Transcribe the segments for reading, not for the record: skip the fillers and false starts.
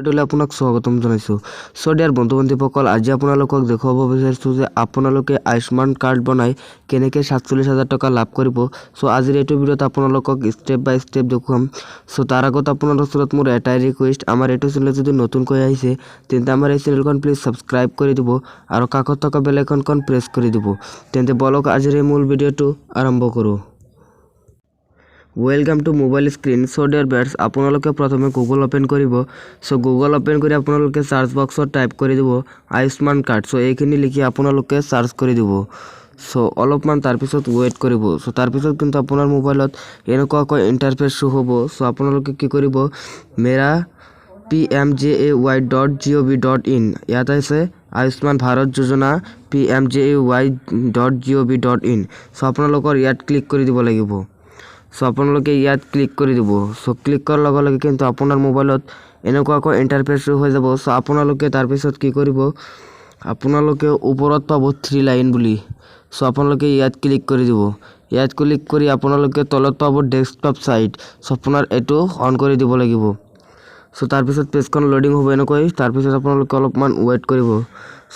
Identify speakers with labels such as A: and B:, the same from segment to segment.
A: ভিডিঅ'লৈ আপোনাক স্বাগতম জনাইছোঁ। চ' ডিয়াৰ বন্ধু বান্ধৱীসকল, আজি আপোনালোকক দেখুৱাব বিচাৰিছোঁ যে আপোনালোকে আয়ুষ্মান কাৰ্ড বনাই কেনেকৈ 47,000 টকা লাভ কৰিব। চ' আজিৰ এইটো ভিডিঅ'ত আপোনালোকক ষ্টেপ বাই ষ্টেপ দেখুৱাম। চ' তাৰ আগত আপোনালোকৰ ওচৰত মোৰ এটাই ৰিকুৱেষ্ট, আমাৰ এইটো চেনেল যদি নতুনকৈ আহিছে তেন্তে আমাৰ এই চেনেলখন প্লিজ ছাবস্ক্ৰাইব কৰি দিব আৰু কাষত থকা বেল আইকনখন প্ৰেছ কৰি দিব। তেন্তে বলক আজিৰ এই মূল ভিডিঅ'টো আৰম্ভ কৰোঁ। Welcome to mobile screen. So' dear viewers, আপোনালোকে প্ৰথমে গুগল অ'পেন কৰিব। চ' গুগল অ'পেন কৰি আপোনালোকে চাৰ্চ বক্সত টাইপ কৰি দিব আয়ুষ্মান কাৰ্ড। চ' এইখিনি লিখি আপোনালোকে চাৰ্চ কৰি দিব। চ' অলপমান তাৰপিছত ৱেইট কৰিব। চ' তাৰপিছত কিন্তু আপোনাৰ মোবাইলত এনেকুৱাকৈ ইণ্টাৰফেচ শ্ব' হ'ব। চ' আপোনালোকে কি কৰিব, মেৰা PMJAY.gov.in ইয়াত আছে আয়ুষ্মান ভাৰত যোজনা PMJAY.gov.in। চ' আপোনালোকৰ ইয়াত ক্লিক কৰি দিব লাগিব। চ' আপোনালোকে ইয়াত ক্লিক কৰি দিব। চ' ক্লিক কৰাৰ লগে লগে কিন্তু আপোনাৰ মোবাইলত এনেকুৱাকৈ ইণ্টাৰফেচ শ্ব' হৈ যাব। চ' আপোনালোকে তাৰপিছত কি কৰিব, আপোনালোকে ওপৰত পাব 3 লাইন বুলি। চ' আপোনালোকে ইয়াত ক্লিক কৰি দিব। ইয়াত ক্লিক কৰি আপোনালোকে তলত পাব ডেস্কটপ ছাইট। চ' আপোনাৰ এইটো অন কৰি দিব লাগিব। চ' তাৰপিছত পেজখন লোডিং হ'ব এনেকৈ। তাৰপিছত আপোনালোকে অলপমান ৱেইট কৰিব।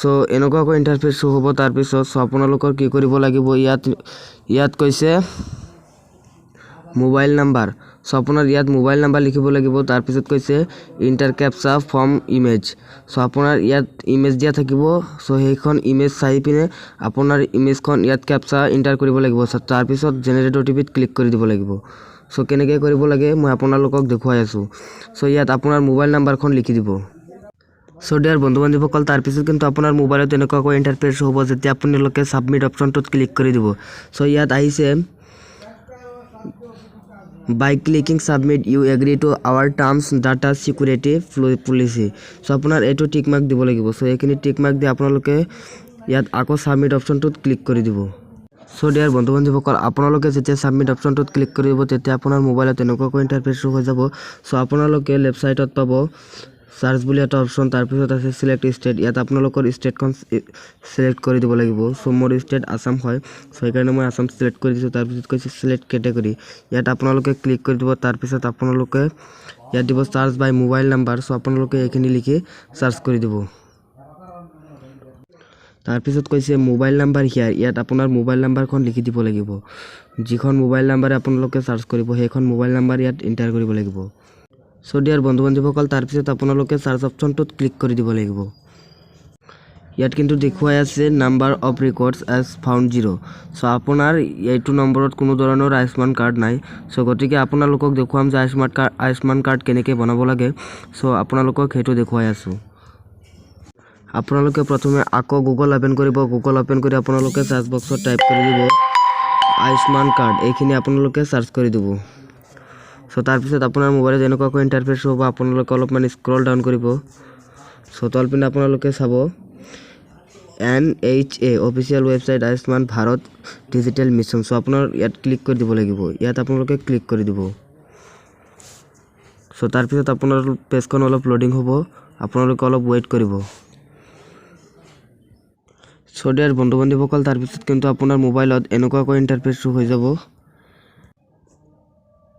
A: চ' এনেকুৱাকৈ ইণ্টাৰফেচ শ্ব' হ'ব। তাৰপিছত চ' আপোনালোকৰ কি কৰিব লাগিব, ইয়াত কৈছে মোবাইল নাম্বাৰ। চ' আপোনাৰ ইয়াত মোবাইল নাম্বাৰ লিখিব লাগিব। তাৰপিছত কৈছে ইণ্টাৰ কেপচা ফ্ৰম ইমেজ। চ' আপোনাৰ ইয়াত ইমেজ দিয়া থাকিব। চ' সেইখন ইমেজ চাই পিনে আপোনাৰ ইমেজখন ইয়াত কেপচা ইণ্টাৰ কৰিব লাগিব। চ' তাৰপিছত জেনেৰেট OTP ক্লিক কৰি দিব লাগিব। চ' কেনেকৈ কৰিব লাগে মই আপোনালোকক দেখুৱাই আছোঁ। চ' ইয়াত আপোনাৰ মোবাইল নাম্বাৰখন লিখি দিব। চ' ডিয়াৰ বন্ধু বান্ধৱীসকল, তাৰপিছত কিন্তু আপোনাৰ মোবাইলত এনেকুৱাকৈ ইণ্টাৰফেচ হ'ব যেতিয়া আপোনালোকে ছাবমিট অপশ্যনটোত ক্লিক কৰি দিব। চ' ইয়াত আহিছে by clicking submit you agree to our terms data security policy। চ' আপোনাৰ এইটো টিক মাৰ্ক দিব লাগিব। চ' এইখিনি টিক মাৰ্ক দি আপোনালোকে ইয়াত আকৌ ছাবমিট অপশ্যনটোত ক্লিক কৰি দিব। চ' ডিয়াৰ বন্ধু বান্ধৱীসকল, আপোনালোকে যেতিয়া ছাবমিট অপশ্যনটোত ক্লিক কৰিব তেতিয়া আপোনাৰ মোবাইলত এনেকুৱাকৈ ইণ্টাৰফেচ শ্ব' হৈ যাব। চ' আপোনালোকে লেফ্ট ছাইডত পাব চাৰ্চ বুলি এটা অপশ্যন। তাৰপিছত আছে চিলেক্ট ষ্টেট। ইয়াত আপোনালোকৰ ষ্টেটখন চিলেক্ট কৰি দিব লাগিব। চ' মোৰ ষ্টেট আছাম হয়। চ' সেইকাৰণে মই আছাম চিলেক্ট কৰি দিছোঁ। তাৰপিছত কৈছে চিলেক্ট কেটেগৰী। ইয়াত আপোনালোকে ক্লিক কৰি দিব। তাৰপিছত আপোনালোকে ইয়াত দিব চাৰ্চ বাই মোবাইল নাম্বাৰ। চ' আপোনালোকে এইখিনি লিখি চাৰ্চ কৰি দিব। তাৰপিছত কৈছে মোবাইল নাম্বাৰ হিয়াৰ। ইয়াত আপোনাৰ মোবাইল নাম্বাৰখন লিখি দিব লাগিব। যিখন মোবাইল নাম্বাৰে আপোনালোকে চাৰ্চ কৰিব সেইখন মোবাইল নাম্বাৰ ইয়াত এণ্টাৰ কৰিব লাগিব। চ' ডিয়াৰ বন্ধু বান্ধৱীসকল, তাৰপিছত আপোনালোকে চাৰ্চ অপশ্যনটোত ক্লিক কৰি দিব লাগিব। ইয়াত কিন্তু দেখুৱাই আছে number of records as found 0। So' আপোনাৰ এইটো নম্বৰত কোনো ধৰণৰ আয়ুষ্মান কাৰ্ড নাই। চ' গতিকে আপোনালোকক দেখুৱাম যে আয়ুষ্মান কাৰ্ড কেনেকৈ বনাব লাগে। চ' আপোনালোকক সেইটো দেখুৱাই আছোঁ। আপোনালোকে প্ৰথমে আকৌ গুগল অ'পেন কৰিব। গুগল অ'পেন কৰি আপোনালোকে চাৰ্চ বক্সত টাইপ কৰি দিব আয়ুষ্মান কাৰ্ড। এইখিনি আপোনালোকে চাৰ্চ কৰি দিব। চ' তাৰপিছত আপোনাৰ মোবাইলত এনেকুৱাকৈ ইণ্টাৰফেচ হ'ব। আপোনালোকে অলপমান স্ক্ৰল ডাউন কৰিব। চ' তলপিনে আপোনালোকে চাব NHA official website Ayushman Bharat digital mission. চ' আপোনাৰ ইয়াত ক্লিক কৰি দিব লাগিব। ইয়াত আপোনালোকে ক্লিক কৰি দিব। চ' তাৰপিছত আপোনাৰ পেজখন অলপ লোডিং হ'ব। আপোনালোকে অলপ ৱেইট কৰিব। চ' ডিয়াৰ বন্ধু বান্ধৱীসকল, তাৰপিছত কিন্তু আপোনাৰ মোবাইলত এনেকুৱাকৈ ইণ্টাৰফেচ শ্ব' হৈ যাব।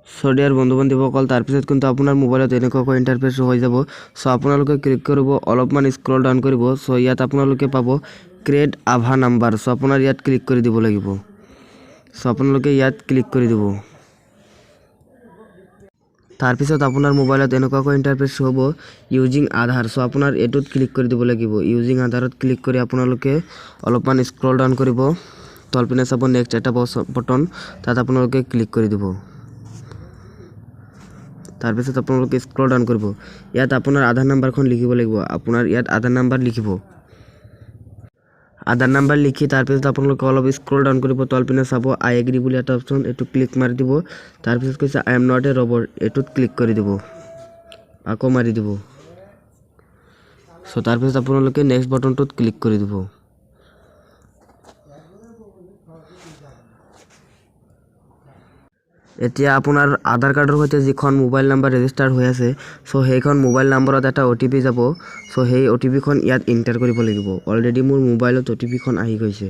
A: চ' ডিয়াৰ বন্ধু বান্ধৱীসকল, তাৰপিছত কিন্তু আপোনাৰ মোবাইলত এনেকুৱাকৈ ইণ্টাৰফেচ শ্ব' হৈ যাব। চ' আপোনালোকে ক্লিক কৰিব, অলপমান স্ক্ৰল ডাউন কৰিব। চ' ইয়াত আপোনালোকে পাব ক্ৰিয়েট আভা নাম্বাৰ। চ' আপোনাৰ ইয়াত ক্লিক কৰি দিব লাগিব। চ' আপোনালোকে ইয়াত ক্লিক কৰি দিব। তাৰপিছত আপোনাৰ মোবাইলত এনেকুৱাকৈ ইণ্টাৰফেচ শ্ব' হ'ব ইউজিং আধাৰ। চ' আপোনাৰ এইটোত ক্লিক কৰি দিব লাগিব। ইউজিং আধাৰত ক্লিক কৰি আপোনালোকে অলপমান স্ক্ৰল ডাউন কৰিব। তলপিনে চাব নেক্সট এটা বটন, তাত আপোনালোকে ক্লিক কৰি দিব। তাৰপিছত আপোনালোকে স্ক্ৰল ডাউন কৰিব। ইয়াত আপোনাৰ আধাৰ নাম্বাৰখন লিখিব লাগিব। আপোনাৰ ইয়াত আধাৰ নাম্বাৰ লিখিব। আধাৰ নাম্বাৰ লিখি তাৰপিছত আপোনালোকে অলপ স্ক্ৰল ডাউন কৰিব। তলপিনে চাব আই এগ্ৰী বুলি এটা অপশ্যন, এইটো ক্লিক মাৰি দিব। তাৰপিছত কৈছে I am not a robot, এইটোত ক্লিক কৰি দিব। আকৌ মাৰি দিব। চ' তাৰপিছত আপোনালোকে নেক্সট বটনটোত ক্লিক কৰি দিব। এতিয়া আপোনাৰ আধাৰ কাৰ্ডৰ সৈতে যিখন মোবাইল নাম্বাৰ ৰেজিষ্টাৰ হৈ আছে, চ' সেইখন মোবাইল নাম্বাৰত এটা OTP যাব। চ' সেই OTPখন ইয়াত এণ্টাৰ কৰিব লাগিব। অলৰেডি মোৰ মোবাইলত OTPখন আহি গৈছে।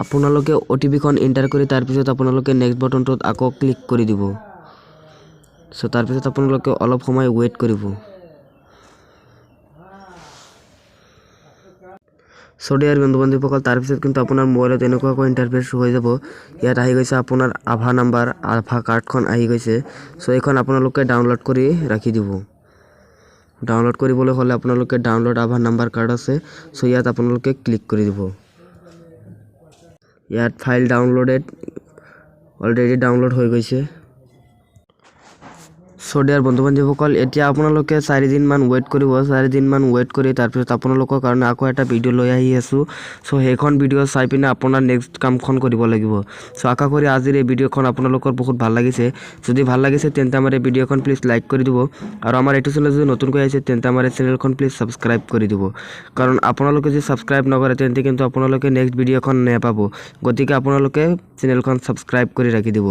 A: আপোনালোকে OTPখন এণ্টাৰ কৰি তাৰপিছত আপোনালোকে নেক্সট বটনটোত আকৌ ক্লিক কৰি দিব। চ' তাৰপিছত আপোনালোকে অলপ সময় ৱেইট কৰিব। সো ডিয়াৰ বন্ধু বান্ধৱীসকল তাৰপিছত কিন্তু আপোনাৰ মোবাইলত এনেকুৱাকৈ ইণ্টাৰফেচ হৈ যাব। ইয়াত আহি গৈছে আপোনাৰ আভা নাম্বাৰ, আভা কাৰ্ডখন আহি গৈছে। সো এইখন আপোনালোকে ডাউনলোড কৰি ৰাখি দিব। ডাউনলোড কৰিবলৈ হ'লে আপোনালোকে ডাউনলোড আভা নাম্বাৰ কাৰ্ড আছে। সো ইয়াত আপোনালোকে ক্লিক কৰি দিব। ইয়াত ফাইল ডাউনলোডেড অলৰেডি ডাউনলোড হৈ গৈছে। সো ডিয়াৰ বন্ধু বান্ধৱীসকল এতিয়া আপোনালোকে 4 দিনমান ৱেইট কৰিব। 4 দিনমান ৱেইট কৰি তাৰপিছত আপোনালোকৰ কাৰণে আকৌ এটা ভিডিঅ' লৈ আহি আছোঁ। সো সেইখন ভিডিঅ' চাই পিনে আপোনাৰ নেক্সট কামখন কৰিব লাগিব। সো আশা কৰি আজিৰ এই ভিডিঅ'খন আপোনালোকৰ বহুত ভাল লাগিছে। যদি ভাল লাগিছে তেন্তে আমাৰ এই ভিডিঅ'খন প্লিজ লাইক কৰি দিব আৰু আমাৰ এইটো চেনেল যদি নতুনকৈ আহিছে তেন্তে আমাৰ এই চেনেলখন প্লিজ ছাবস্ক্ৰাইব কৰি দিব। কাৰণ আপোনালোকে যদি ছাবস্ক্ৰাইব নকৰে তেন্তে কিন্তু আপোনালোকে নেক্সট ভিডিঅ'খন নাপাব। গতিকে আপোনালোকে চেনেলখন ছাবস্ক্ৰাইব কৰি ৰাখি দিব।